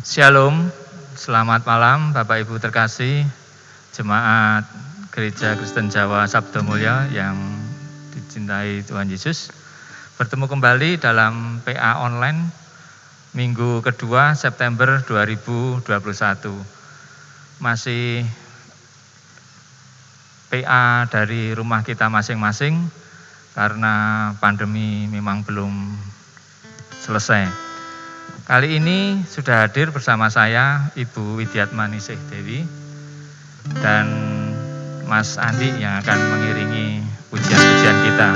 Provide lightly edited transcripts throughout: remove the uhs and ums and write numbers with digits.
Shalom, selamat malam Bapak Ibu terkasih, Jemaat Gereja Kristen Jawa Sabdo Mulya yang dicintai Tuhan Yesus. Bertemu kembali dalam PA Online Minggu kedua September 2021. Masih PA dari rumah kita masing-masing karena pandemi memang belum selesai. Kali ini sudah hadir bersama saya Ibu Widiatmanisih Dewi dan Mas Andi yang akan mengiringi pujian-pujian kita.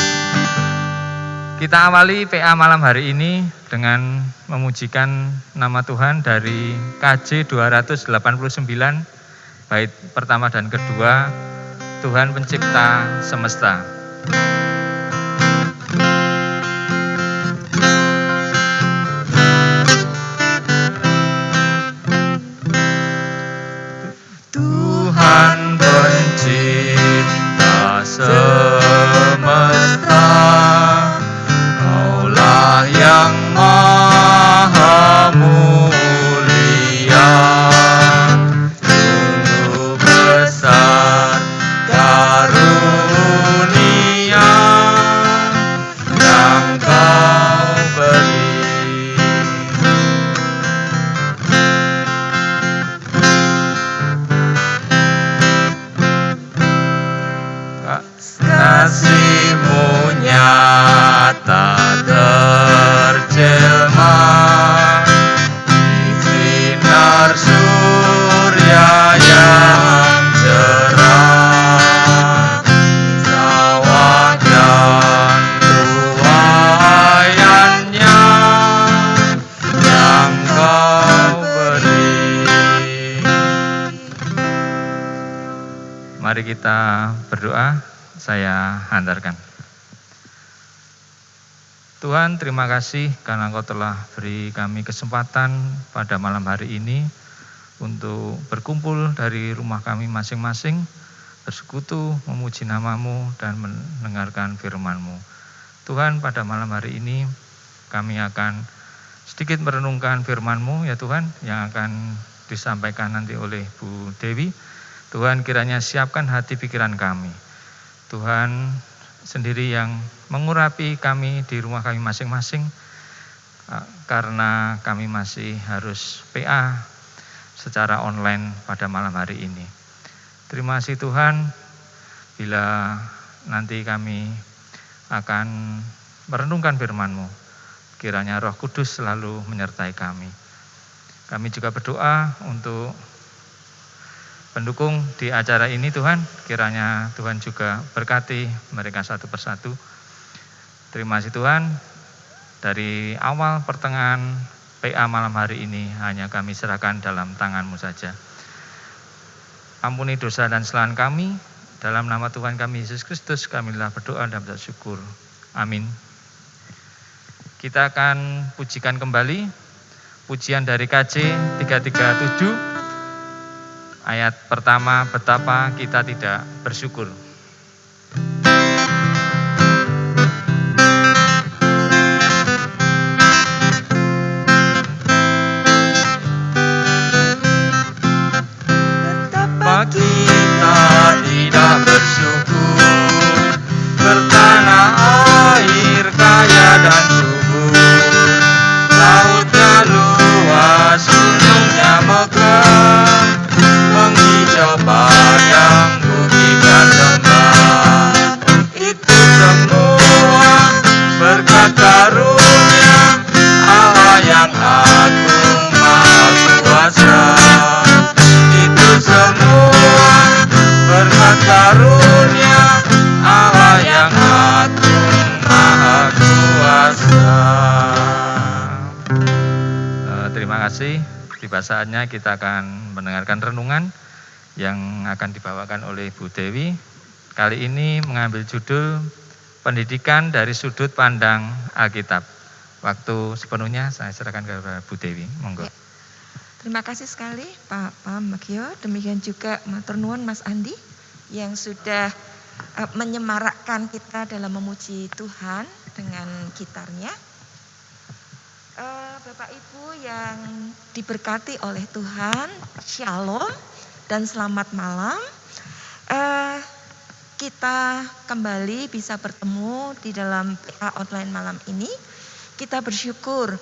Kita awali PA malam hari ini dengan memujikan nama Tuhan dari KJ 289 bait pertama dan kedua, Tuhan Pencipta Semesta. Tuhan Pencipta semesta, Kaulah yang maha mulia, sungguh besar karunia yang Kau beri. Kasih-Mu nyata terjelma di sinar surya yang cerah, sawah dan tuaiannya yang Kau beri. Mari kita berdoa. Saya hantarkan. Tuhan, terima kasih karena Engkau telah beri kami kesempatan pada malam hari ini untuk berkumpul dari rumah kami masing-masing, bersekutu, memuji nama-Mu dan mendengarkan firman-Mu. Tuhan, pada malam hari ini kami akan sedikit merenungkan firman-Mu ya Tuhan, yang akan disampaikan nanti oleh Bu Dewi. Tuhan, kiranya siapkan hati pikiran kami. Tuhan sendiri yang mengurapi kami di rumah kami masing-masing, karena kami masih harus PA secara online pada malam hari ini. Terima kasih Tuhan, bila nanti kami akan merenungkan firman-Mu, kiranya Roh Kudus selalu menyertai kami. Kami juga berdoa untuk pendukung di acara ini Tuhan, kiranya Tuhan juga berkati mereka satu persatu. Terima kasih Tuhan, dari awal pertengahan PA malam hari ini hanya kami serahkan dalam tangan-Mu saja. Ampuni dosa dan kesalahan kami, dalam nama Tuhan kami Yesus Kristus kamilah berdoa dan bersyukur. Amin. Kita akan pujikan kembali pujian dari KJ 337. Ayat pertama, betapa kita tidak bersyukur. Betapa kita tidak bersyukur, bertanah air kaya dan subur, lautnya luas, gunungnya megah, menghijau padang, bukit dan lembah. Itu semua berkat karunia Allah yang agung maha kuasa. Itu semua berkat karunia Allah yang agung maha kuasa. Terima kasih. Tiba saatnya kita akan mendengarkan renungan yang akan dibawakan oleh Bu Dewi. Kali ini mengambil judul Pendidikan dari Sudut Pandang Alkitab. Waktu sepenuhnya saya serahkan kepada Bu Dewi. Monggo. Ya. Terima kasih sekali Pak Magio. Demikian juga matur nuwun Mas Andi yang sudah menyemarakkan kita dalam memuji Tuhan dengan gitarnya. Bapak Ibu yang diberkati oleh Tuhan, Shalom dan selamat malam. Kita kembali bisa bertemu di dalam PA online malam ini. Kita bersyukur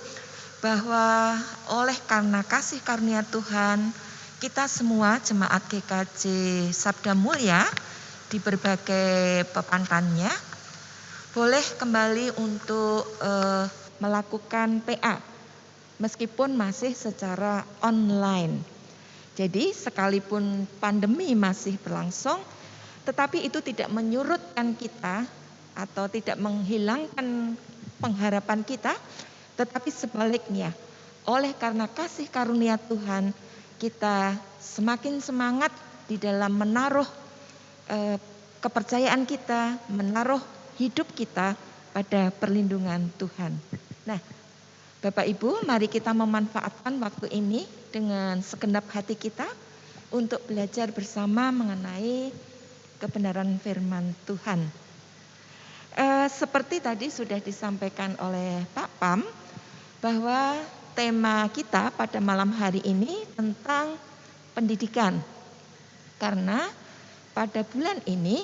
bahwa oleh karena kasih karunia Tuhan, kita semua jemaat GKJ Sabda Mulia di berbagai pepantannya boleh kembali untuk melakukan PA meskipun masih secara online. Jadi sekalipun pandemi masih berlangsung, tetapi itu tidak menyurutkan kita atau tidak menghilangkan pengharapan kita, tetapi sebaliknya, oleh karena kasih karunia Tuhan, kita semakin semangat di dalam menaruh kepercayaan kita, menaruh hidup kita pada perlindungan Tuhan. Nah, Bapak Ibu, mari kita memanfaatkan waktu ini dengan segenap hati kita untuk belajar bersama mengenai kebenaran firman Tuhan. Seperti tadi sudah disampaikan oleh Pak Pam, bahwa tema kita pada malam hari ini tentang pendidikan. Karena pada bulan ini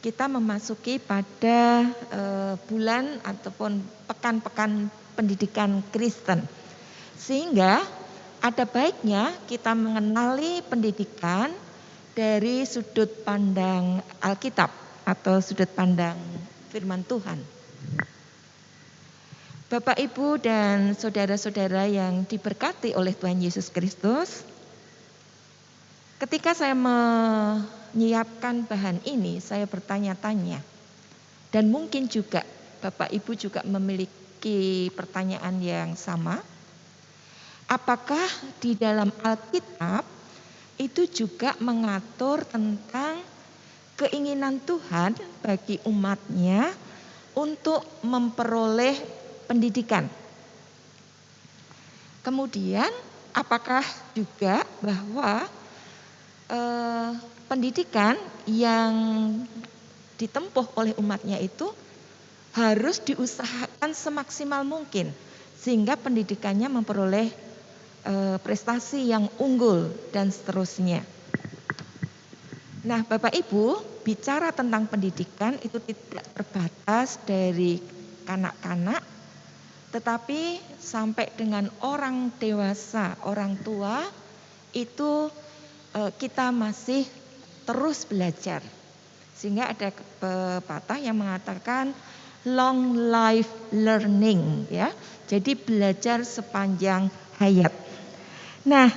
kita memasuki pada bulan ataupun pekan-pekan pendidikan Kristen. Sehingga ada baiknya kita mengenali pendidikan dari sudut pandang Alkitab atau sudut pandang firman Tuhan. Bapak, Ibu, dan saudara-saudara yang diberkati oleh Tuhan Yesus Kristus, ketika saya menyiapkan bahan ini, saya bertanya-tanya, dan mungkin juga Bapak Ibu juga memiliki pertanyaan yang sama. Apakah di dalam Alkitab itu juga mengatur tentang keinginan Tuhan bagi umatnya untuk memperoleh pendidikan? Kemudian apakah juga bahwa pendidikan yang ditempuh oleh umatnya itu harus diusahakan semaksimal mungkin sehingga pendidikannya memperoleh prestasi yang unggul dan seterusnya. Nah, Bapak Ibu, bicara tentang pendidikan itu tidak terbatas dari kanak-kanak, tetapi sampai dengan orang dewasa, orang tua, itu kita masih terus belajar. Sehingga ada pepatah yang mengatakan long life learning, ya. Jadi belajar sepanjang hayat. Nah,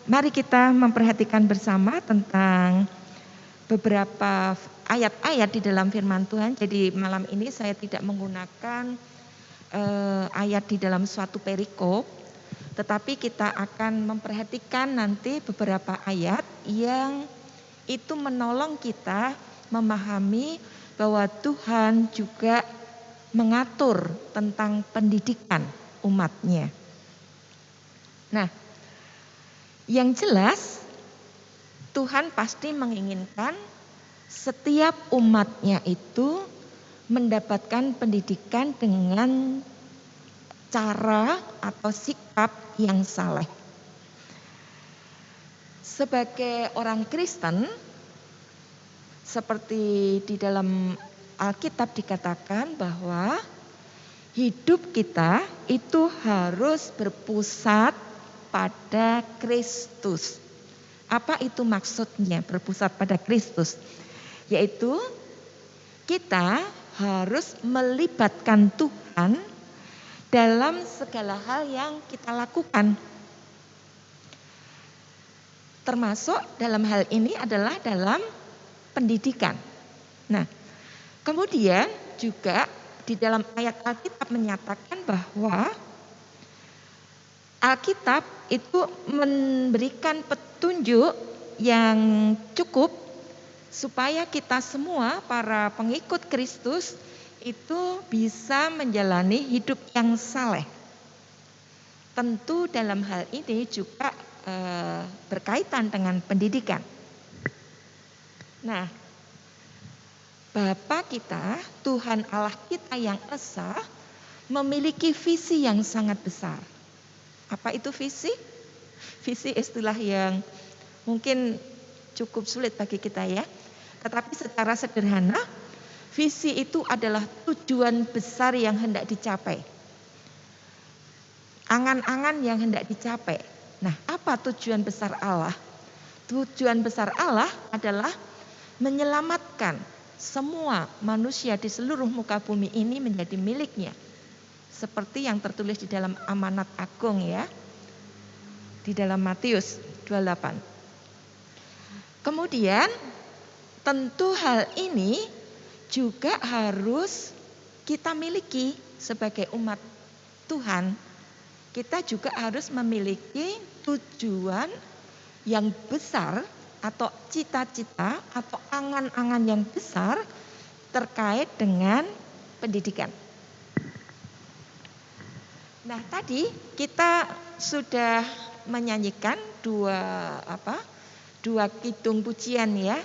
mari kita memperhatikan bersama tentang beberapa ayat-ayat di dalam firman Tuhan. Jadi malam ini saya tidak menggunakan ayat di dalam suatu perikop, tetapi kita akan memperhatikan nanti beberapa ayat yang itu menolong kita memahami bahwa Tuhan juga mengatur tentang pendidikan umatnya. Nah, yang jelas Tuhan pasti menginginkan setiap umatnya itu mendapatkan pendidikan dengan cara atau sikap yang saleh. Sebagai orang Kristen, seperti di dalam Alkitab dikatakan bahwa hidup kita itu harus berpusat pada Kristus. Apa itu maksudnya berpusat pada Kristus? Yaitu kita harus melibatkan Tuhan dalam segala hal yang kita lakukan. Termasuk dalam hal ini adalah dalam pendidikan. Nah, kemudian juga di dalam ayat Alkitab menyatakan bahwa Alkitab itu memberikan petunjuk yang cukup supaya kita semua para pengikut Kristus itu bisa menjalani hidup yang saleh. Tentu dalam hal ini juga berkaitan dengan pendidikan. Nah, Bapa kita, Tuhan Allah kita yang esa, memiliki visi yang sangat besar. Apa itu visi? Visi istilah yang mungkin cukup sulit bagi kita ya. Tetapi secara sederhana, visi itu adalah tujuan besar yang hendak dicapai. Angan-angan yang hendak dicapai. Nah, apa tujuan besar Allah? Tujuan besar Allah adalah menyelamatkan semua manusia di seluruh muka bumi ini menjadi miliknya. Seperti yang tertulis di dalam amanat agung ya. Di dalam Matius 28. Kemudian tentu hal ini juga harus kita miliki sebagai umat Tuhan. Kita juga harus memiliki tujuan yang besar atau cita-cita atau angan-angan yang besar terkait dengan pendidikan. Nah, tadi kita sudah menyanyikan dua kidung pujian ya.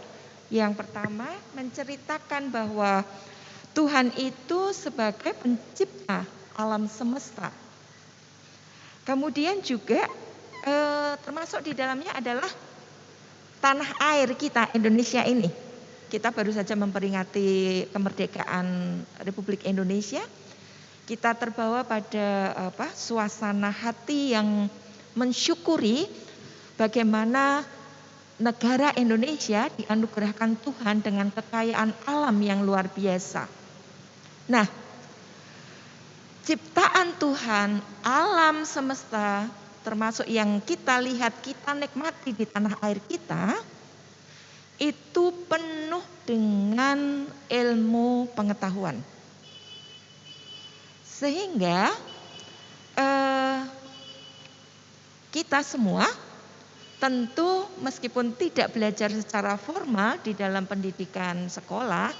Yang pertama menceritakan bahwa Tuhan itu sebagai pencipta alam semesta. Kemudian juga termasuk di dalamnya adalah tanah air kita Indonesia ini. Kita baru saja memperingati kemerdekaan Republik Indonesia. Kita terbawa pada suasana hati yang mensyukuri bagaimana negara Indonesia dianugerahkan Tuhan dengan kekayaan alam yang luar biasa. Nah, ciptaan Tuhan, alam semesta, termasuk yang kita lihat, kita nikmati di tanah air kita, itu penuh dengan ilmu pengetahuan. Sehingga kita semua tentu meskipun tidak belajar secara formal di dalam pendidikan sekolah,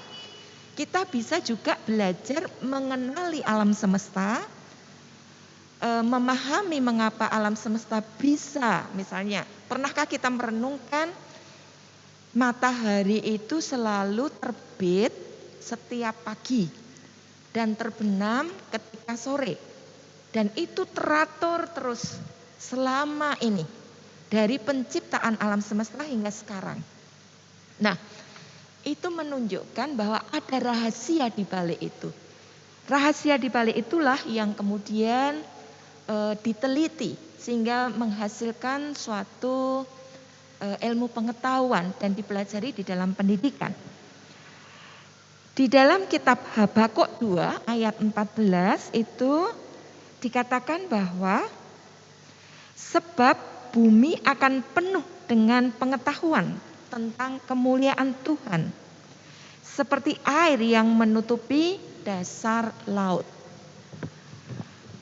kita bisa juga belajar mengenali alam semesta, memahami mengapa alam semesta bisa, misalnya, pernahkah kita merenungkan matahari itu selalu terbit setiap pagi dan terbenam ketika sore, dan itu teratur terus selama ini dari penciptaan alam semesta hingga sekarang. Nah, itu menunjukkan bahwa ada rahasia di balik itu. Rahasia di balik itulah yang kemudian diteliti sehingga menghasilkan suatu ilmu pengetahuan dan dipelajari di dalam pendidikan. Di dalam kitab Habakuk 2 ayat 14 itu dikatakan bahwa sebab bumi akan penuh dengan pengetahuan tentang kemuliaan Tuhan, seperti air yang menutupi dasar laut.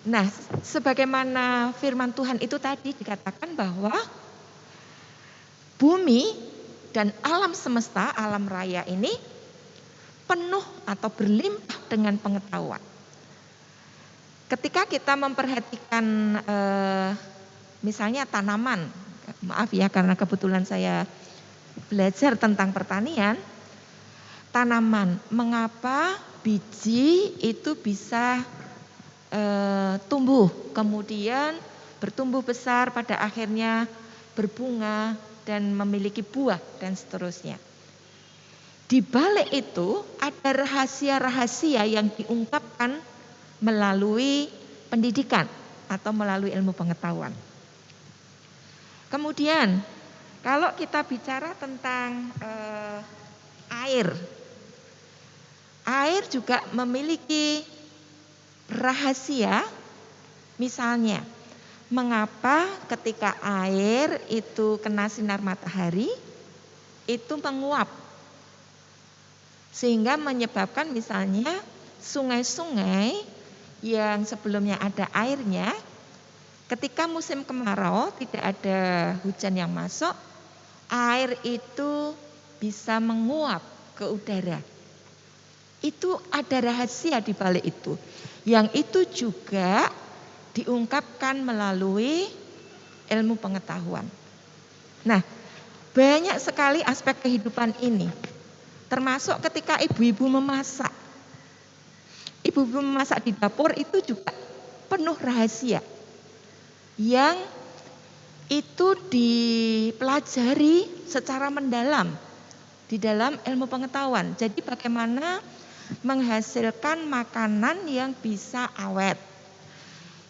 Nah, sebagaimana firman Tuhan itu tadi dikatakan bahwa bumi dan alam semesta, alam raya ini penuh atau berlimpah dengan pengetahuan. Ketika kita memperhatikan misalnya tanaman, maaf ya karena kebetulan saya belajar tentang pertanian, tanaman, mengapa biji itu bisa tumbuh, kemudian bertumbuh besar, pada akhirnya berbunga dan memiliki buah dan seterusnya. Di balik itu ada rahasia-rahasia yang diungkapkan melalui pendidikan atau melalui ilmu pengetahuan. Kemudian kalau kita bicara tentang air juga memiliki rahasia. Misalnya, mengapa ketika air itu kena sinar matahari itu menguap, sehingga menyebabkan misalnya sungai-sungai yang sebelumnya ada airnya, ketika musim kemarau tidak ada hujan yang masuk, air itu bisa menguap ke udara. Itu ada rahasia di balik itu, yang itu juga diungkapkan melalui ilmu pengetahuan. Nah, banyak sekali aspek kehidupan ini, termasuk ketika ibu-ibu memasak. ibu-ibu memasak di dapur itu juga penuh rahasia yang itu dipelajari secara mendalam di dalam ilmu pengetahuan. Jadi bagaimana menghasilkan makanan yang bisa awet,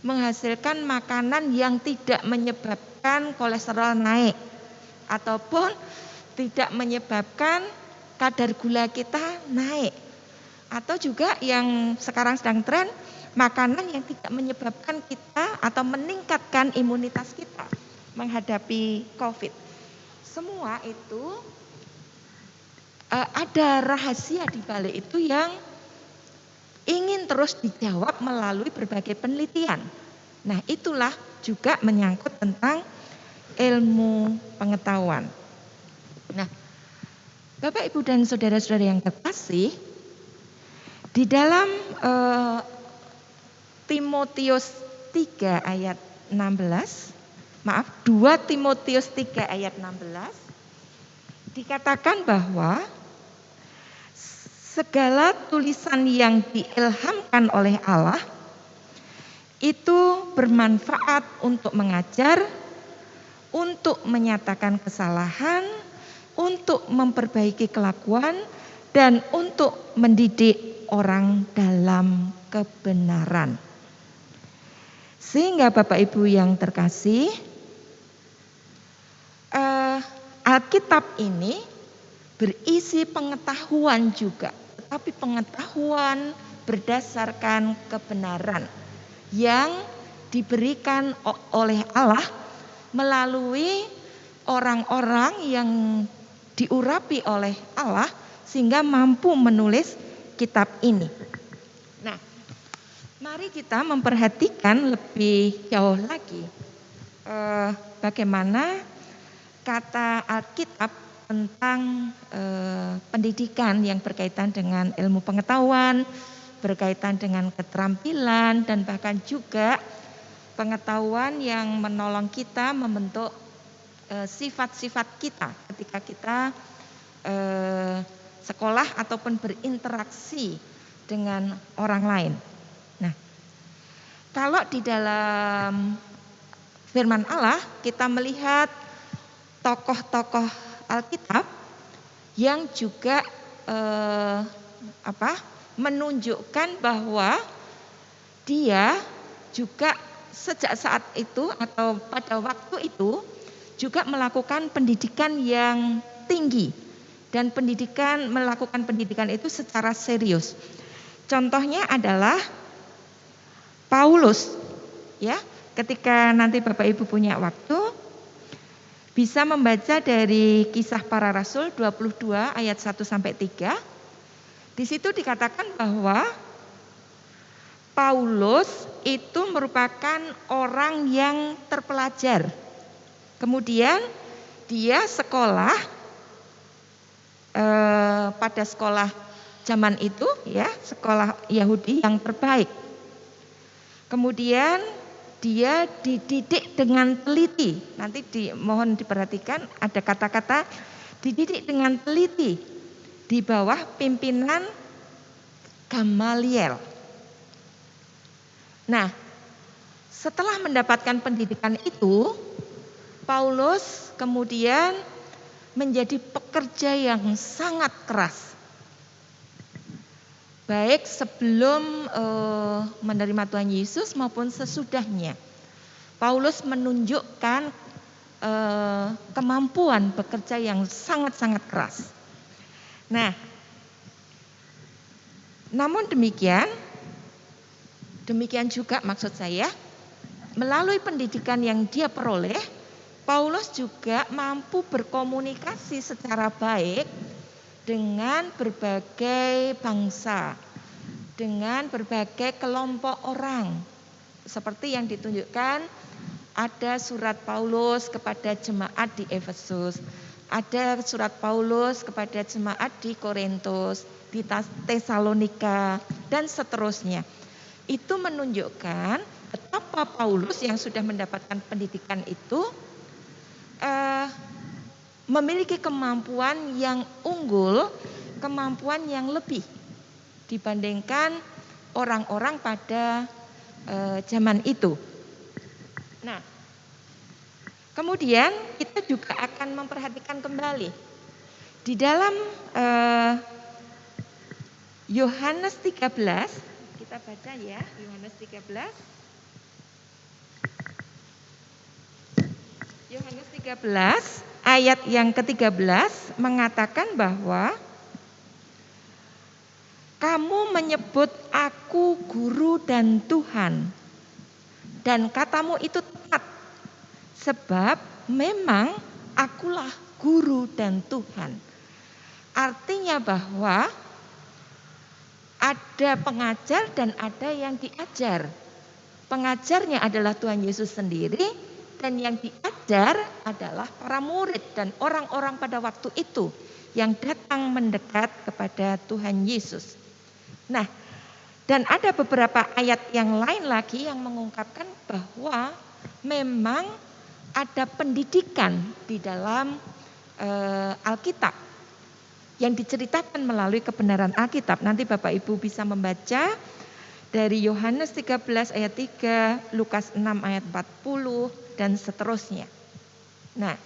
menghasilkan makanan yang tidak menyebabkan kolesterol naik, ataupun tidak menyebabkan kadar gula kita naik, atau juga yang sekarang sedang tren, makanan yang tidak menyebabkan kita atau meningkatkan imunitas kita menghadapi COVID. Semua itu ada rahasia di balik itu yang ingin terus dijawab melalui berbagai penelitian. Nah, itulah juga menyangkut tentang ilmu pengetahuan. Nah, Bapak, Ibu, dan saudara-saudara yang terkasih, di dalam Timotius 3 ayat 16, 2 Timotius 3 ayat 16, dikatakan bahwa segala tulisan yang diilhamkan oleh Allah itu bermanfaat untuk mengajar, untuk menyatakan kesalahan, untuk memperbaiki kelakuan, dan untuk mendidik orang dalam kebenaran. Sehingga Bapak Ibu yang terkasih, Alkitab ini berisi pengetahuan juga, tetapi pengetahuan berdasarkan kebenaran yang diberikan oleh Allah melalui orang-orang yang diurapi oleh Allah sehingga mampu menulis kitab ini. Nah, mari kita memperhatikan lebih jauh lagi bagaimana kata Alkitab tentang pendidikan yang berkaitan dengan ilmu pengetahuan, berkaitan dengan keterampilan, dan bahkan juga pengetahuan yang menolong kita membentuk sifat-sifat kita ketika kita sekolah ataupun berinteraksi dengan orang lain. Nah, kalau di dalam firman Allah kita melihat tokoh-tokoh Alkitab yang juga menunjukkan bahwa dia juga sejak saat itu atau pada waktu itu juga melakukan pendidikan yang tinggi dan melakukan pendidikan itu secara serius. Contohnya adalah Paulus, ya. Ketika nanti Bapak Ibu punya waktu, bisa membaca dari Kisah Para Rasul 22 ayat 1 sampai 3. Di situ dikatakan bahwa Paulus itu merupakan orang yang terpelajar. Kemudian dia sekolah pada sekolah zaman itu, ya, sekolah Yahudi yang terbaik. Kemudian dia dididik dengan teliti. Nanti mohon diperhatikan ada kata-kata dididik dengan teliti di bawah pimpinan Gamaliel. Nah, setelah mendapatkan pendidikan itu, Paulus kemudian menjadi pekerja yang sangat keras. Baik sebelum menerima Tuhan Yesus maupun sesudahnya. Paulus menunjukkan kemampuan bekerja yang sangat-sangat keras. Nah, namun demikian juga maksud saya, melalui pendidikan yang dia peroleh, Paulus juga mampu berkomunikasi secara baik dengan berbagai bangsa, dengan berbagai kelompok orang. Seperti yang ditunjukkan ada surat Paulus kepada jemaat di Efesus, ada surat Paulus kepada jemaat di Korintus, di Tesalonika, dan seterusnya. Itu menunjukkan betapa Paulus yang sudah mendapatkan pendidikan itu memiliki kemampuan yang unggul, kemampuan yang lebih dibandingkan orang-orang pada zaman itu. Nah, kemudian kita juga akan memperhatikan kembali di dalam Yohanes 13, kita baca ya, Yohanes 13. Yohanes 13 ayat yang ke-13 mengatakan bahwa kamu menyebut aku guru dan Tuhan, dan katamu itu tepat, sebab memang akulah guru dan Tuhan. Artinya bahwa ada pengajar dan ada yang diajar. Pengajarnya adalah Tuhan Yesus sendiri, dan yang diajar adalah para murid dan orang-orang pada waktu itu yang datang mendekat kepada Tuhan Yesus. Nah, dan ada beberapa ayat yang lain lagi yang mengungkapkan bahwa memang ada pendidikan di dalam Alkitab yang diceritakan melalui kebenaran Alkitab. Nanti Bapak Ibu bisa membaca dari Yohanes 13 ayat 3, Lukas 6 ayat 40 dan seterusnya. Nah,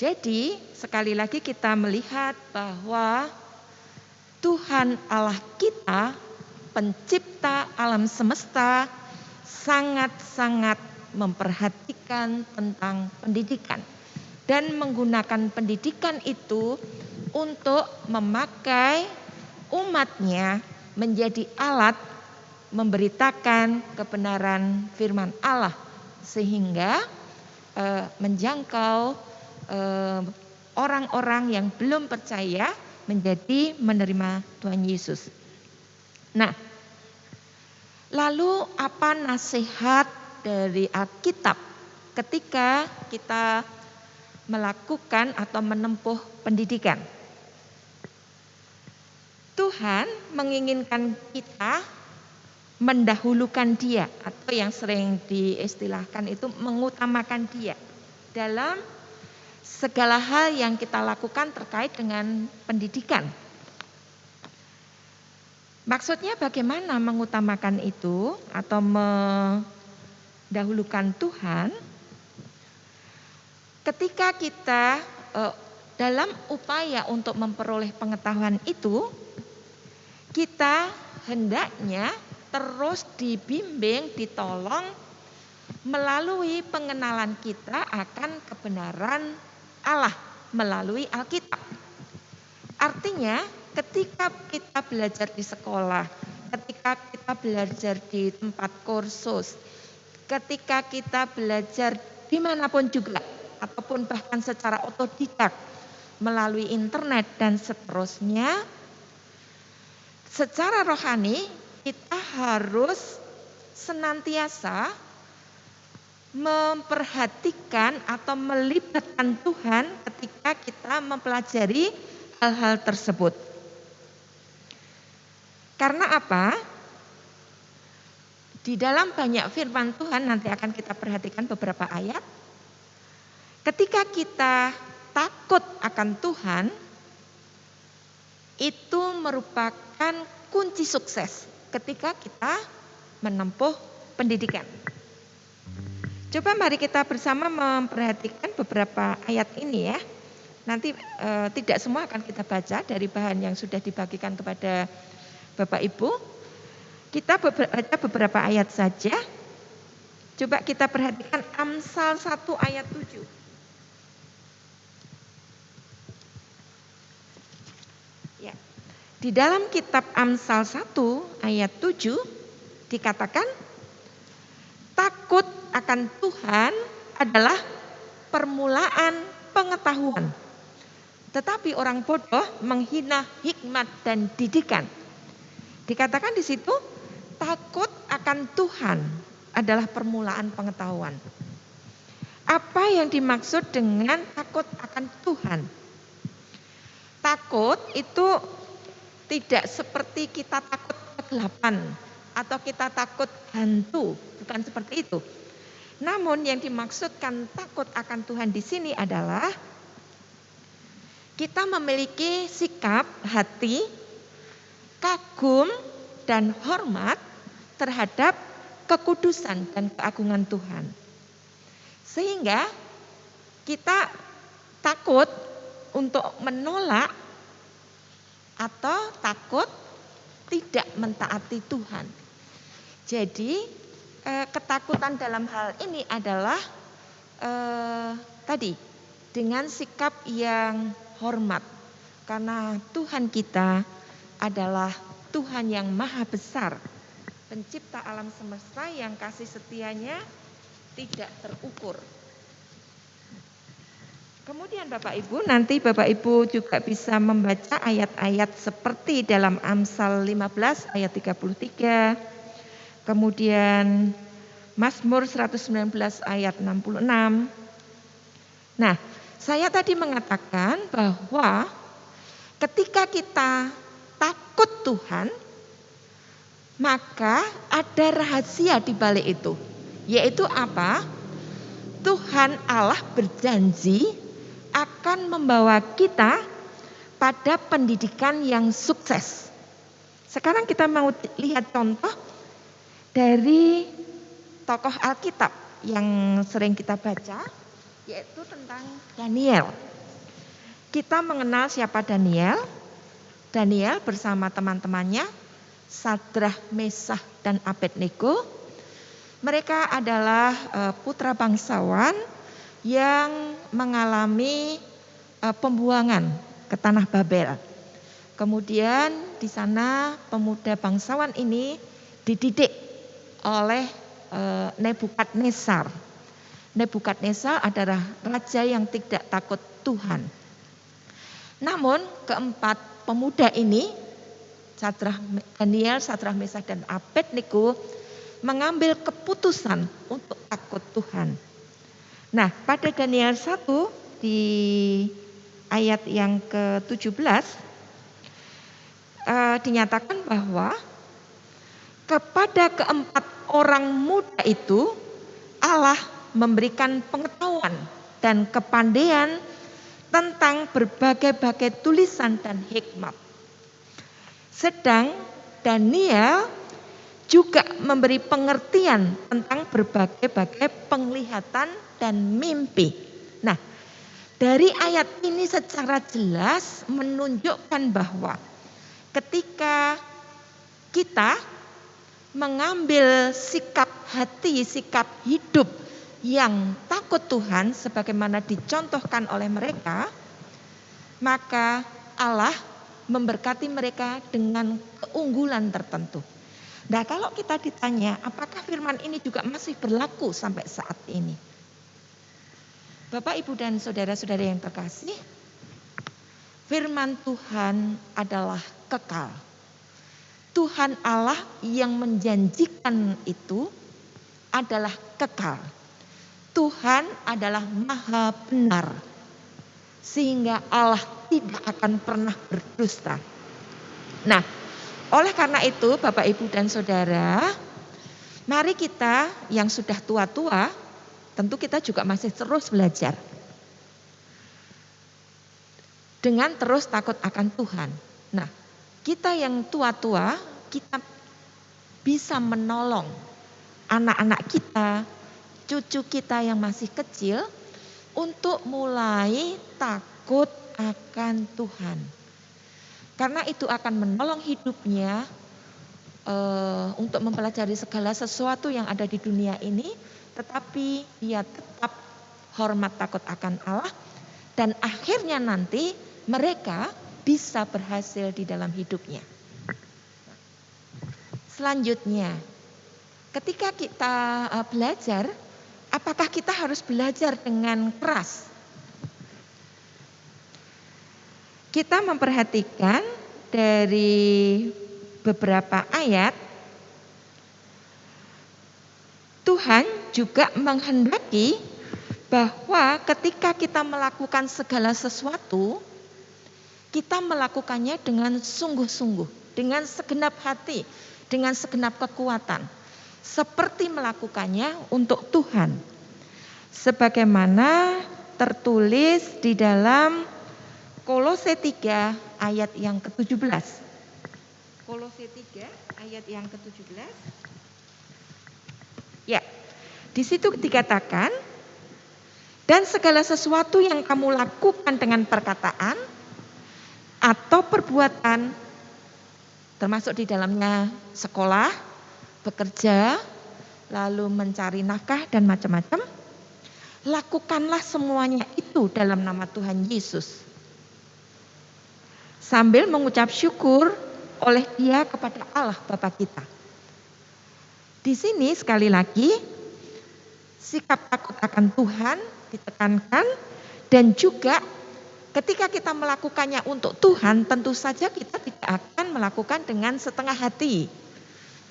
jadi sekali lagi kita melihat bahwa Tuhan Allah kita, pencipta alam semesta, sangat-sangat memperhatikan tentang pendidikan dan menggunakan pendidikan itu untuk memakai umatnya menjadi alat memberitakan kebenaran firman Allah sehingga menjangkau orang-orang yang belum percaya menjadi menerima Tuhan Yesus. Nah, lalu apa nasihat dari Alkitab ketika kita melakukan atau menempuh pendidikan? Tuhan menginginkan kita mendahulukan Dia, atau yang sering diistilahkan itu mengutamakan Dia dalam segala hal yang kita lakukan terkait dengan pendidikan. Maksudnya bagaimana mengutamakan itu atau mendahulukan Tuhan? Ketika kita dalam upaya untuk memperoleh pengetahuan itu, kita hendaknya terus dibimbing, ditolong melalui pengenalan kita akan kebenaran Allah melalui Alkitab. Artinya ketika kita belajar di sekolah, ketika kita belajar di tempat kursus, ketika kita belajar dimanapun juga, ataupun bahkan secara otodidak melalui internet dan seterusnya, secara rohani kita harus senantiasa memperhatikan atau melibatkan Tuhan ketika kita mempelajari hal-hal tersebut. Karena apa? Di dalam banyak firman Tuhan, nanti akan kita perhatikan beberapa ayat. Ketika kita takut akan Tuhan, itu merupakan kunci sukses ketika kita menempuh pendidikan. Coba mari kita bersama memperhatikan beberapa ayat ini ya. Nanti tidak semua akan kita baca dari bahan yang sudah dibagikan kepada Bapak Ibu. Kita baca beberapa ayat saja. Coba kita perhatikan Amsal 1 ayat 7. Ya. Di dalam kitab Amsal 1 ayat 7 dikatakan, takut akan Tuhan adalah permulaan pengetahuan, tetapi orang bodoh menghina hikmat dan didikan. Dikatakan di situ, takut akan Tuhan adalah permulaan pengetahuan. Apa yang dimaksud dengan takut akan Tuhan? Takut itu tidak seperti kita takut kegelapan atau kita takut hantu, bukan seperti itu. Namun yang dimaksudkan takut akan Tuhan di sini adalah kita memiliki sikap hati kagum dan hormat terhadap kekudusan dan keagungan Tuhan. Sehingga kita takut untuk menolak atau takut tidak mentaati Tuhan. Jadi ketakutan dalam hal ini adalah tadi dengan sikap yang hormat, karena Tuhan kita adalah Tuhan yang maha besar, pencipta alam semesta yang kasih setianya tidak terukur. Kemudian Bapak Ibu, nanti Bapak Ibu juga bisa membaca ayat-ayat seperti dalam Amsal 15 ayat 33, kemudian Mazmur 119 ayat 66. Nah, saya tadi mengatakan bahwa ketika kita takut Tuhan, maka ada rahasia di balik itu. Yaitu apa? Tuhan Allah berjanji akan membawa kita pada pendidikan yang sukses. Sekarang kita mau lihat contoh dari tokoh Alkitab yang sering kita baca, yaitu tentang Daniel. Kita mengenal siapa Daniel. Daniel bersama teman-temannya, Sadrah, Mesah, dan Abednego. Mereka adalah putra bangsawan yang mengalami pembuangan ke tanah Babel. Kemudian di sana pemuda bangsawan ini dididik oleh Nebukadnezar. Nebukadnezar adalah raja yang tidak takut Tuhan. Namun keempat pemuda ini, Daniel, Sadrah, Mesah, dan Abednego, mengambil keputusan untuk takut Tuhan. Nah, pada Daniel 1 di ayat yang ke-17 dinyatakan bahwa kepada keempat orang muda itu Allah memberikan pengetahuan dan kepandaian tentang berbagai-bagai tulisan dan hikmat. Sedang Daniel juga memberi pengertian tentang berbagai-bagai penglihatan dan mimpi. Nah, dari ayat ini secara jelas menunjukkan bahwa ketika kita mengambil sikap hati, sikap hidup yang takut Tuhan sebagaimana dicontohkan oleh mereka, maka Allah memberkati mereka dengan keunggulan tertentu. Nah, kalau kita ditanya apakah firman ini juga masih berlaku sampai saat ini? Bapak, Ibu, dan saudara-saudara yang terkasih, firman Tuhan adalah kekal. Tuhan Allah yang menjanjikan itu adalah kekal. Tuhan adalah maha benar, sehingga Allah tidak akan pernah berdusta. Nah, oleh karena itu Bapak, Ibu, dan saudara, mari kita yang sudah tua-tua, tentu kita juga masih terus belajar dengan terus takut akan Tuhan. Nah, kita yang tua-tua, kita bisa menolong anak-anak kita, cucu kita yang masih kecil untuk mulai takut akan Tuhan. Karena itu akan menolong hidupnya untuk mempelajari segala sesuatu yang ada di dunia ini, tetapi dia tetap hormat takut akan Allah, dan akhirnya nanti mereka bisa berhasil di dalam hidupnya. Selanjutnya, ketika kita belajar, apakah kita harus belajar dengan keras? Kita memperhatikan dari beberapa ayat, Tuhan juga menghendaki bahwa ketika kita melakukan segala sesuatu, kita melakukannya dengan sungguh-sungguh, dengan segenap hati, dengan segenap kekuatan, seperti melakukannya untuk Tuhan. Sebagaimana tertulis di dalam Kolose 3 ayat yang ke-17. Kolose 3 ayat yang ke-17. Ya, di situ dikatakan, dan segala sesuatu yang kamu lakukan dengan perkataan atau perbuatan, termasuk di dalamnya sekolah, bekerja, lalu mencari nafkah dan macam-macam, lakukanlah semuanya itu dalam nama Tuhan Yesus, sambil mengucap syukur oleh Dia kepada Allah Bapa kita. Di sini sekali lagi sikap takut akan Tuhan ditekankan, dan juga ketika kita melakukannya untuk Tuhan, tentu saja kita tidak akan melakukan dengan setengah hati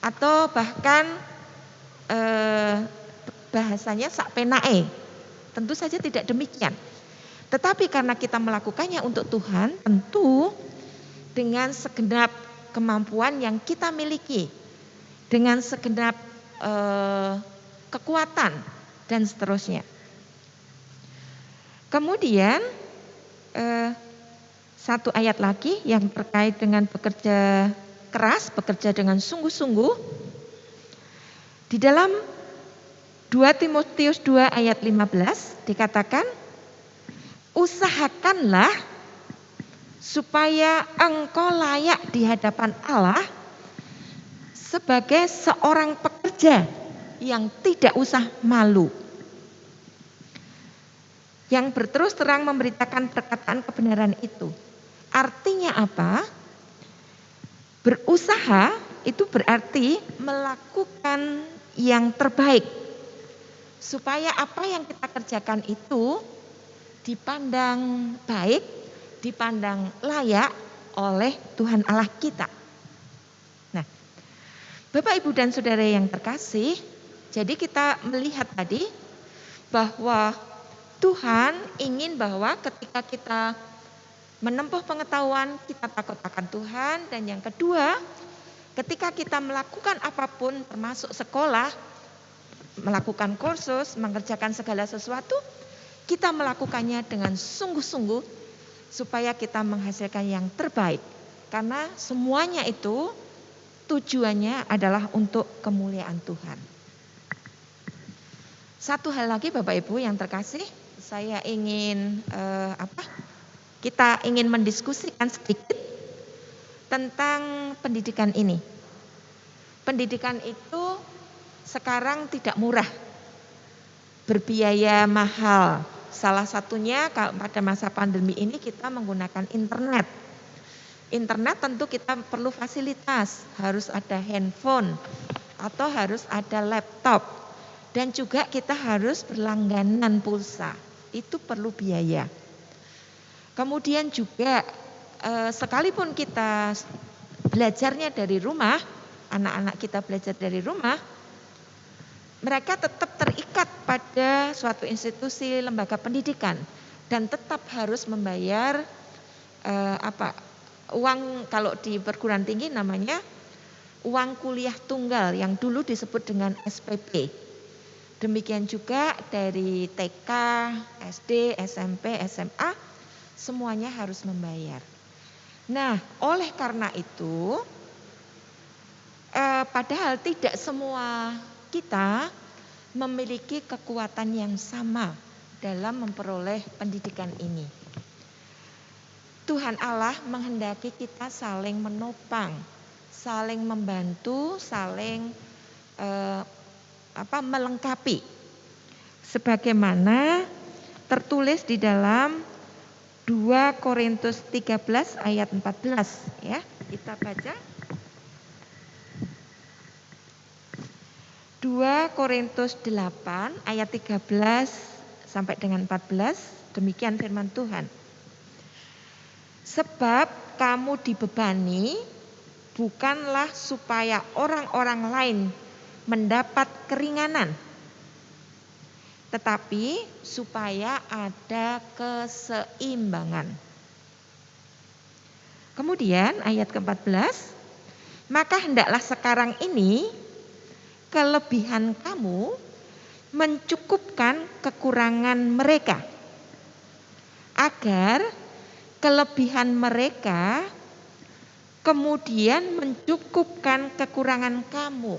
atau bahkan bahasanya sak penae. Tentu saja tidak demikian. Tetapi karena kita melakukannya untuk Tuhan, tentu dengan segenap kemampuan yang kita miliki, dengan segenap kekuatan dan seterusnya. Kemudian satu ayat lagi yang terkait dengan bekerja keras, bekerja dengan sungguh-sungguh. Di dalam 2 Timotius 2 ayat 15 dikatakan, usahakanlah supaya engkau layak di hadapan Allah sebagai seorang pekerja yang tidak usah malu, yang berterus terang memberitakan perkataan kebenaran itu. Artinya apa? Berusaha itu berarti melakukan yang terbaik, supaya apa yang kita kerjakan itu dipandang baik, dipandang layak oleh Tuhan Allah kita. Nah, Bapak, Ibu, dan Saudara yang terkasih, jadi kita melihat tadi bahwa Tuhan ingin bahwa ketika kita menempuh pengetahuan, kita takut akan Tuhan. Dan yang kedua, ketika kita melakukan apapun, termasuk sekolah, melakukan kursus, mengerjakan segala sesuatu, kita melakukannya dengan sungguh-sungguh supaya kita menghasilkan yang terbaik. Karena semuanya itu tujuannya adalah untuk kemuliaan Tuhan. Satu hal lagi Bapak Ibu yang terkasih, saya ingin kita ingin mendiskusikan sedikit tentang pendidikan ini. Pendidikan itu sekarang tidak murah, berbiaya mahal. Salah satunya pada masa pandemi ini kita menggunakan internet. Internet tentu kita perlu fasilitas, harus ada handphone atau harus ada laptop, dan juga kita harus berlangganan pulsa. Itu perlu biaya. Kemudian juga sekalipun kita belajarnya dari rumah, anak-anak kita belajar dari rumah, mereka tetap terikat pada suatu institusi lembaga pendidikan dan tetap harus membayar uang, kalau di perguruan tinggi namanya uang kuliah tunggal yang dulu disebut dengan SPP. Demikian juga dari TK, SD, SMP, SMA, semuanya harus membayar. Nah, oleh karena itu, padahal tidak semua kita memiliki kekuatan yang sama dalam memperoleh pendidikan ini. Tuhan Allah menghendaki kita saling menopang, saling membantu, saling melengkapi. Sebagaimana tertulis di dalam 2 Korintus 13 ayat 14 ya. Kita baca. 2 Korintus 8 ayat 13 sampai dengan 14, demikian firman Tuhan. Sebab kamu dibebani bukanlah supaya orang-orang lain mendapat keringanan, tetapi supaya ada keseimbangan. Kemudian ayat ke-14, maka hendaklah sekarang ini kelebihan kamu mencukupkan kekurangan mereka, agar kelebihan mereka kemudian mencukupkan kekurangan kamu,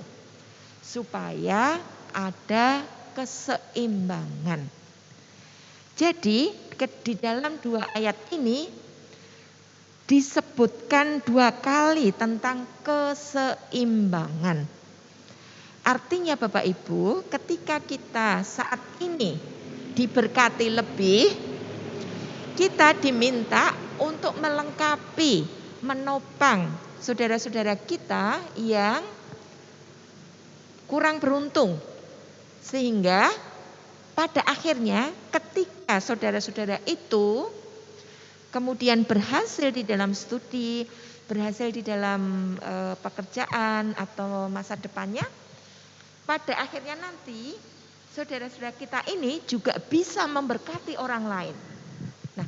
supaya ada keseimbangan. Jadi di dalam 2 ayat ini disebutkan 2 kali tentang keseimbangan. Artinya Bapak Ibu, ketika kita saat ini diberkati lebih, kita diminta untuk melengkapi, menopang saudara-saudara kita yang kurang beruntung. Sehingga pada akhirnya ketika saudara-saudara itu kemudian berhasil di dalam studi, berhasil di dalam pekerjaan atau masa depannya, pada akhirnya nanti saudara-saudara kita ini juga bisa memberkati orang lain. Nah,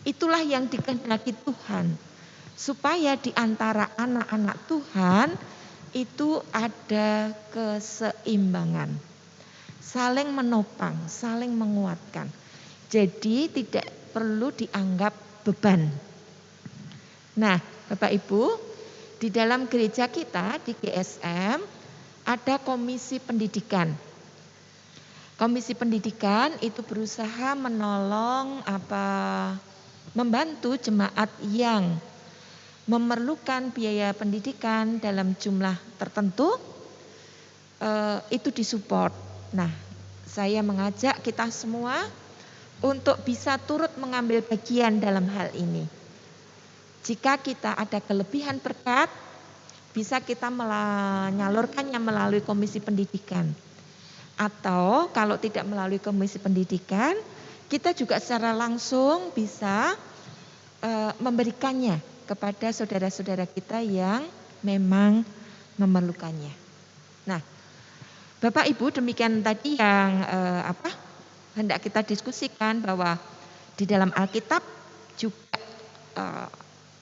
itulah yang dikehendaki Tuhan, supaya di antara anak-anak Tuhan itu ada keseimbangan, saling menopang, saling menguatkan. Jadi tidak perlu dianggap beban. Nah, Bapak Ibu, di dalam gereja kita di GSM ada komisi pendidikan. Komisi pendidikan itu berusaha menolong membantu jemaat yang memerlukan biaya pendidikan dalam jumlah tertentu, itu disupport. Nah, saya mengajak kita semua untuk bisa turut mengambil bagian dalam hal ini. Jika kita ada kelebihan berkat, bisa kita menyalurkannya melalui komisi pendidikan. Atau kalau tidak melalui komisi pendidikan, kita juga secara langsung bisa memberikannya kepada saudara-saudara kita yang memang memerlukannya. Nah, Bapak Ibu, demikian tadi yang hendak kita diskusikan, bahwa di dalam Alkitab juga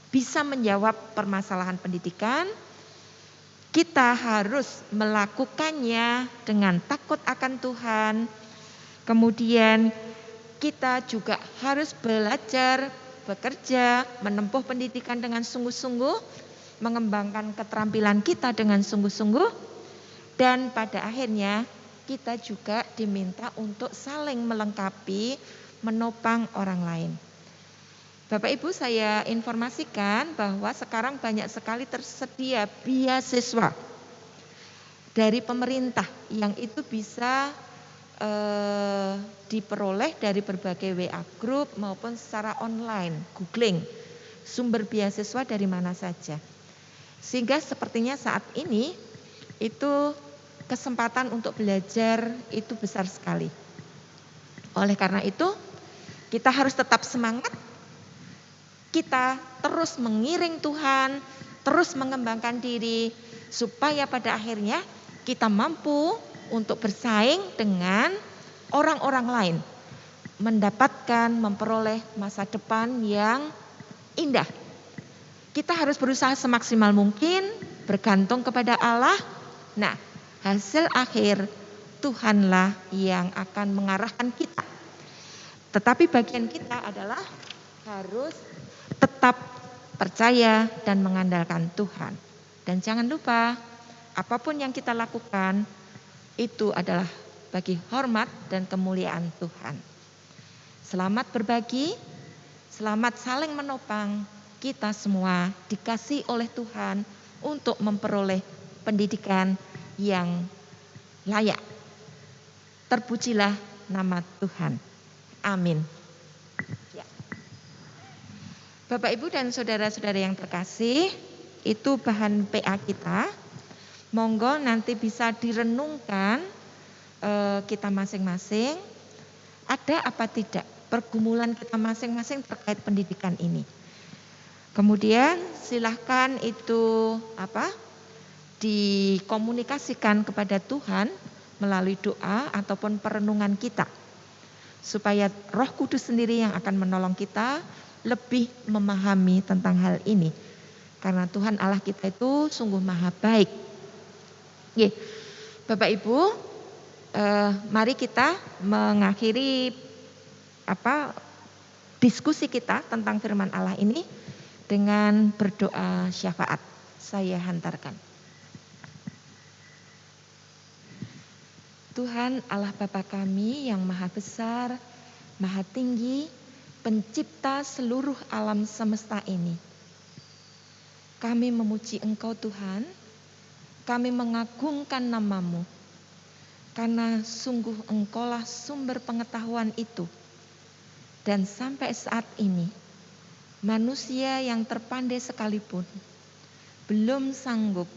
bisa menjawab permasalahan pendidikan. Kita harus melakukannya dengan takut akan Tuhan. Kemudian kita juga harus belajar, bekerja, menempuh pendidikan dengan sungguh-sungguh, mengembangkan keterampilan kita dengan sungguh-sungguh, dan pada akhirnya kita juga diminta untuk saling melengkapi, menopang orang lain. Bapak Ibu, saya informasikan bahwa sekarang banyak sekali tersedia beasiswa dari pemerintah yang itu bisa diperoleh dari berbagai WA group maupun secara online, googling sumber beasiswa dari mana saja. Sehingga sepertinya saat ini itu kesempatan untuk belajar itu besar sekali. Oleh karena itu, kita harus tetap semangat. Kita terus mengiring Tuhan, terus mengembangkan diri, supaya pada akhirnya kita mampu untuk bersaing dengan orang-orang lain, mendapatkan, memperoleh masa depan yang indah. Kita harus berusaha semaksimal mungkin, bergantung kepada Allah. Nah, hasil akhir Tuhanlah yang akan mengarahkan kita. Tetapi bagian kita adalah harus tetap percaya dan mengandalkan Tuhan. Dan jangan lupa, apapun yang kita lakukan itu adalah bagi hormat dan kemuliaan Tuhan. Selamat berbagi, selamat saling menopang. Kita semua dikasih oleh Tuhan untuk memperoleh pendidikan yang layak. Terpujilah nama Tuhan. Amin. Bapak Ibu dan saudara-saudara yang terkasih, itu bahan PA kita. Monggo nanti bisa direnungkan kita masing-masing. Ada apa tidak pergumulan kita masing-masing terkait pendidikan ini. Kemudian silahkan itu dikomunikasikan kepada Tuhan melalui doa ataupun perenungan kita. Supaya Roh Kudus sendiri yang akan menolong kita lebih memahami tentang hal ini. Karena Tuhan Allah kita itu sungguh maha baik. Bapak Ibu, mari kita mengakhiri diskusi kita tentang firman Allah ini dengan berdoa syafaat. Saya hantarkan. Tuhan Allah Bapa kami yang maha besar, maha tinggi, pencipta seluruh alam semesta ini. Kami memuji Engkau Tuhan, kami mengagungkan nama-Mu, karena sungguh Engkaulah sumber pengetahuan itu. Dan sampai saat ini, manusia yang terpandai sekalipun belum sanggup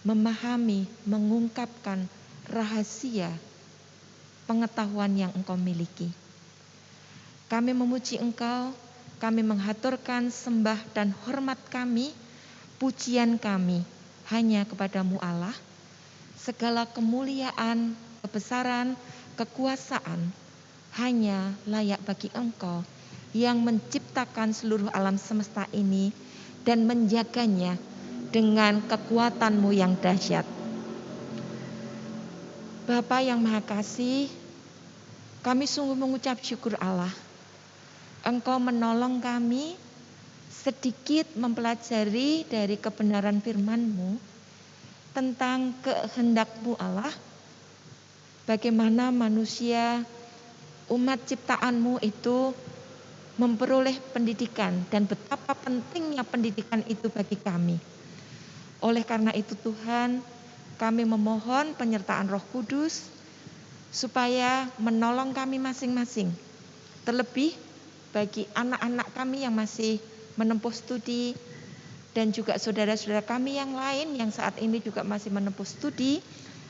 memahami, mengungkapkan rahasia pengetahuan yang Engkau miliki. Kami memuji Engkau, kami menghaturkan sembah dan hormat kami, pujian kami hanya kepada-Mu Allah. Segala kemuliaan, kebesaran, kekuasaan hanya layak bagi Engkau yang menciptakan seluruh alam semesta ini dan menjaganya dengan kekuatan-Mu yang dahsyat. Bapa yang Maha Kasih, kami sungguh mengucap syukur Allah. Engkau menolong kami sedikit mempelajari dari kebenaran firman-Mu tentang kehendak-Mu Allah. Bagaimana manusia, umat ciptaan-Mu itu memperoleh pendidikan dan betapa pentingnya pendidikan itu bagi kami. Oleh karena itu Tuhan, kami memohon penyertaan Roh Kudus supaya menolong kami masing-masing. Terlebih bagi anak-anak kami yang masih menempuh studi dan juga saudara-saudara kami yang lain yang saat ini juga masih menempuh studi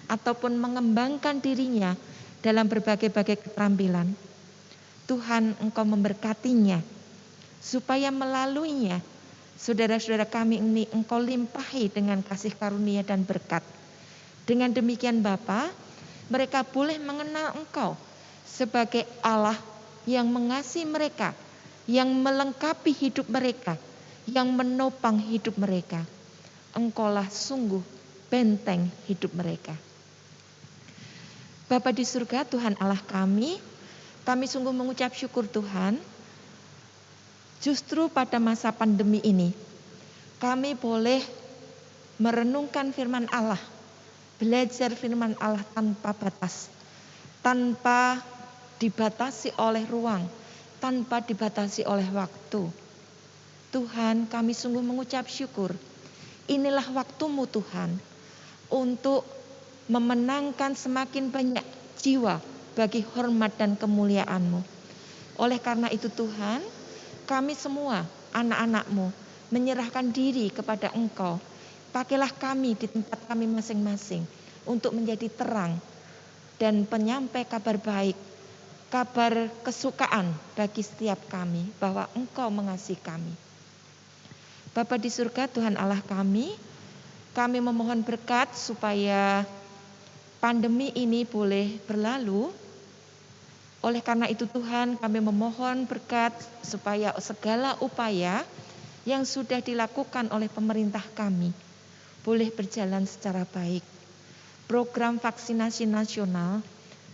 ataupun mengembangkan dirinya dalam berbagai-bagai keterampilan. Tuhan Engkau memberkatinya supaya melaluinya saudara-saudara kami ini Engkau limpahi dengan kasih karunia dan berkat. Dengan demikian Bapa, mereka boleh mengenal Engkau sebagai Allah yang mengasihi mereka, yang melengkapi hidup mereka, yang menopang hidup mereka. Engkaulah sungguh benteng hidup mereka. Bapa di surga, Tuhan Allah kami sungguh mengucap syukur Tuhan. Justru pada masa pandemi ini, kami boleh merenungkan firman Allah, belajar firman Allah tanpa batas, tanpa dibatasi oleh ruang, tanpa dibatasi oleh waktu. Tuhan, kami sungguh mengucap syukur. Inilah waktu-Mu Tuhan untuk memenangkan semakin banyak jiwa bagi hormat dan kemuliaan-Mu. Oleh karena itu Tuhan, kami semua anak-anak-Mu menyerahkan diri kepada Engkau. Pakailah kami di tempat kami masing-masing untuk menjadi terang dan penyampai kabar baik, kabar kesukaan bagi setiap kami bahwa Engkau mengasihi kami. Bapa di surga, Tuhan Allah kami memohon berkat supaya pandemi ini boleh berlalu. Oleh karena itu Tuhan, kami memohon berkat supaya segala upaya yang sudah dilakukan oleh pemerintah kami boleh berjalan secara baik. Program vaksinasi nasional,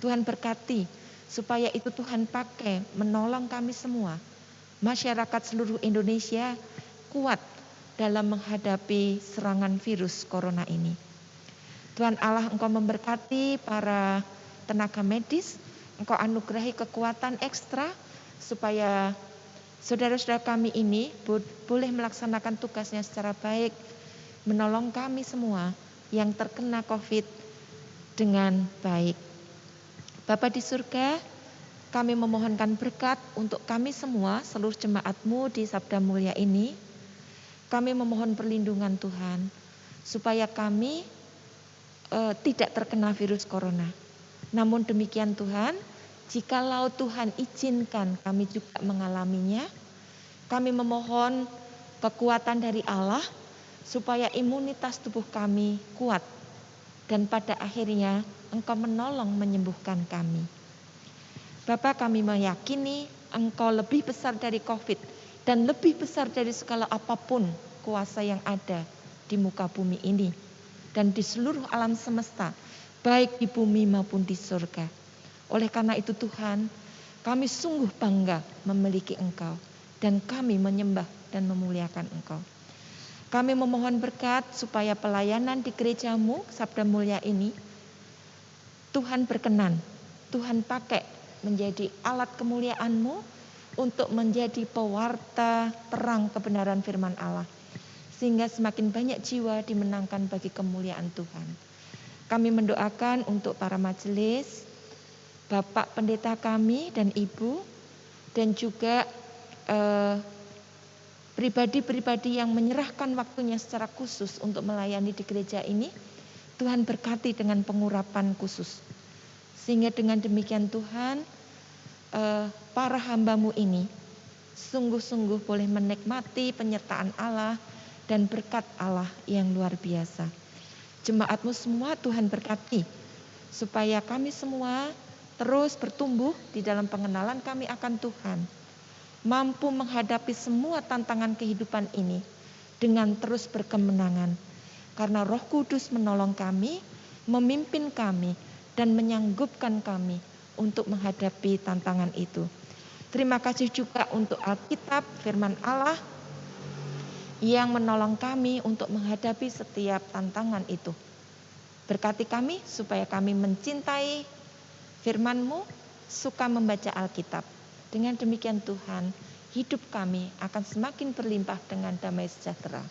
Tuhan berkati supaya itu Tuhan pakai menolong kami semua. Masyarakat seluruh Indonesia kuat dalam menghadapi serangan virus corona ini. Tuhan Allah, Engkau memberkati para tenaga medis, Engkau anugerahi kekuatan ekstra supaya saudara-saudara kami ini boleh melaksanakan tugasnya secara baik, menolong kami semua yang terkena COVID dengan baik. Bapa di surga, kami memohonkan berkat untuk kami semua, seluruh jemaat-Mu di Sabda Mulia ini. Kami memohon perlindungan Tuhan, supaya kami tidak terkena virus corona. Namun demikian Tuhan, jikalau Tuhan izinkan kami juga mengalaminya, kami memohon kekuatan dari Allah supaya imunitas tubuh kami kuat dan pada akhirnya Engkau menolong menyembuhkan kami. Bapa, kami meyakini Engkau lebih besar dari COVID dan lebih besar dari segala apapun kuasa yang ada di muka bumi ini dan di seluruh alam semesta, baik di bumi maupun di surga. Oleh karena itu Tuhan, kami sungguh bangga memiliki Engkau dan kami menyembah dan memuliakan Engkau. Kami memohon berkat supaya pelayanan di gerejamu, Sabda Mulia ini, Tuhan berkenan, Tuhan pakai menjadi alat kemuliaan-Mu untuk menjadi pewarta terang kebenaran firman Allah. Sehingga semakin banyak jiwa dimenangkan bagi kemuliaan Tuhan. Kami mendoakan untuk para majelis, Bapak Pendeta kami dan Ibu, dan juga pribadi-pribadi yang menyerahkan waktunya secara khusus untuk melayani di gereja ini. Tuhan berkati dengan pengurapan khusus. Sehingga dengan demikian Tuhan, para hamba-Mu ini sungguh-sungguh boleh menikmati penyertaan Allah dan berkat Allah yang luar biasa. Jemaat-Mu semua Tuhan berkati, supaya kami semua terus bertumbuh di dalam pengenalan kami akan Tuhan. Mampu menghadapi semua tantangan kehidupan ini dengan terus berkemenangan. Karena Roh Kudus menolong kami, memimpin kami, dan menyanggupkan kami untuk menghadapi tantangan itu. Terima kasih juga untuk Alkitab, firman Allah, yang menolong kami untuk menghadapi setiap tantangan itu. Berkati kami supaya kami mencintai firman-Mu, suka membaca Alkitab. Dengan demikian Tuhan, hidup kami akan semakin berlimpah dengan damai sejahtera.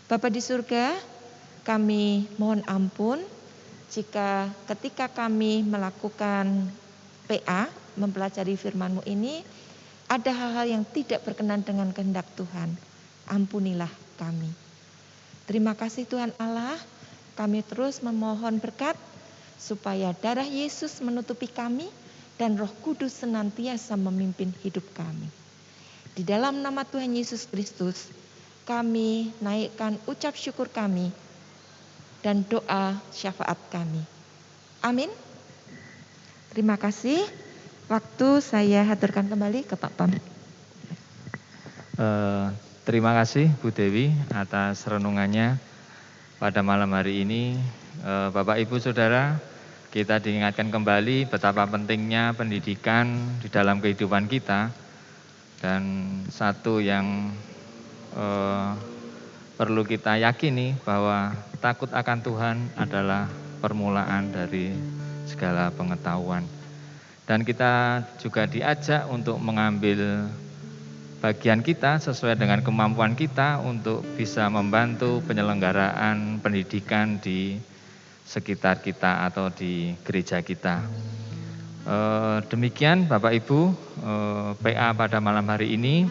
Bapa di surga, kami mohon ampun jika ketika kami melakukan PA, mempelajari firman-Mu ini, ada hal-hal yang tidak berkenan dengan kehendak Tuhan. Ampunilah kami. Terima kasih Tuhan Allah, kami terus memohon berkat supaya darah Yesus menutupi kami dan Roh Kudus senantiasa memimpin hidup kami. Di dalam nama Tuhan Yesus Kristus, kami naikkan ucap syukur kami dan doa syafaat kami. Amin. Terima kasih. Waktu saya haturkan kembali ke Pak Pam. Terima kasih Bu Dewi atas renungannya pada malam hari ini. Bapak Ibu Saudara, kita diingatkan kembali betapa pentingnya pendidikan di dalam kehidupan kita. Dan satu yang perlu kita yakini bahwa takut akan Tuhan adalah permulaan dari segala pengetahuan. Dan kita juga diajak untuk mengambil bagian kita sesuai dengan kemampuan kita untuk bisa membantu penyelenggaraan pendidikan di sekitar kita atau di gereja kita. Demikian Bapak Ibu, PA pada malam hari ini.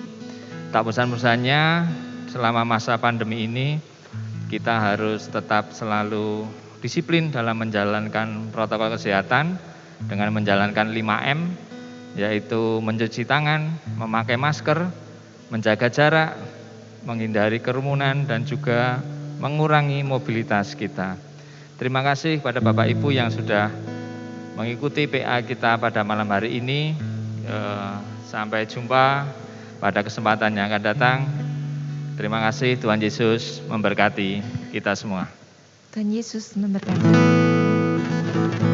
Tak bosan-bosannya selama masa pandemi ini kita harus tetap selalu disiplin dalam menjalankan protokol kesehatan dengan menjalankan 5M, yaitu mencuci tangan, memakai masker, menjaga jarak, menghindari kerumunan, dan juga mengurangi mobilitas kita. Terima kasih kepada Bapak Ibu yang sudah mengikuti PA kita pada malam hari ini. Sampai jumpa pada kesempatan yang akan datang. Terima kasih, Tuhan Yesus memberkati kita semua. Tuhan Yesus memberkati.